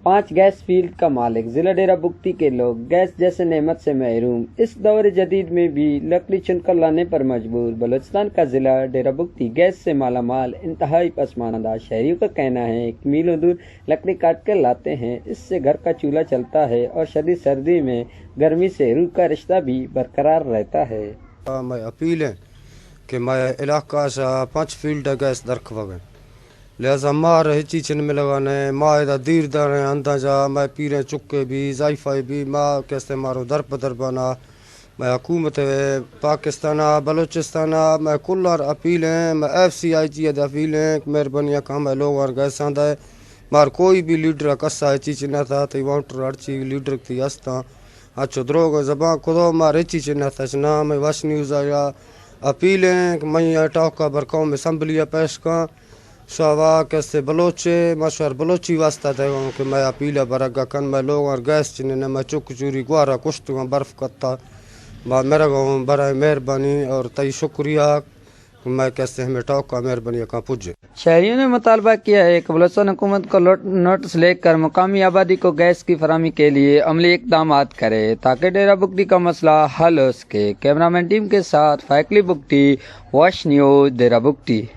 5 gas field का मालिक जिला डेरा बुगटी के लोग गैस जैसे नेमत से महरूम, इस दौर जदीद में भी लकड़ी चुनकर लाने पर मजबूर। बलूचिस्तान का जिला डेरा बुगटी गैस से माला माल इंतहाई पसमानदा। शहरियों का कहना है कि मीलों दूर लकड़ी काट कर लाते हैं, इससे घर का चूल्हा चलता है और शदीद सर्दी में गर्मी से रूह का रिश्ता भी बरकरार रहता है। मैं अपील है कि मैं इलाका से 5 फील्ड गैस दरख वगैरह लिहाजा मार हिची छिन में लगाने माँ इधर दीर दर अंधा जा मैं पीरे चुके भी जाइफाई भी माँ कैसे मारो दर पदर बना मैं हुकूमत पाकिस्तान बलूचिस्तान मैं कुल्लर अपील है मैं FCIG अपील है मेहरबानी का मैं लोग और गैस आंदा है मार कोई भी लीडर कसा हिची चिन्ह था तो वाटर अर्ची लीडर थी हस्ता अच्छो द्रोग जबान खुदो मार हिची चिन्ह था ना मैं वश न्यूज़ आया अपील है कि मैं टाका बरकाओं में असम्बलिया पेश का शवा कैसे बलोचे मशहूर बलोची वास्ता थे कि मैं अपीला बरगा कन मैं लोग और गैस चिन्ह मैं चुक चूरी गुआरा कुश्त बर्फ करता मेरा गाँव बड़ा मेहरबानी और तई शुक्रिया मैं कैसे हमें टॉक मेहरबानी का पुजे। शहरियों ने मुतालबा किया है कि बलूचिस्तान हुकूमत को नोटिस लेकर मुकामी आबादी को गैस की फराहमी के लिए अमली इक़दाम करे ताकि डेरा बुगटी का मसला हल हो सके। कैमरामैन टीम के साथ फाइकली बुगटी, वॉश न्यूज़, डेरा बुगटी।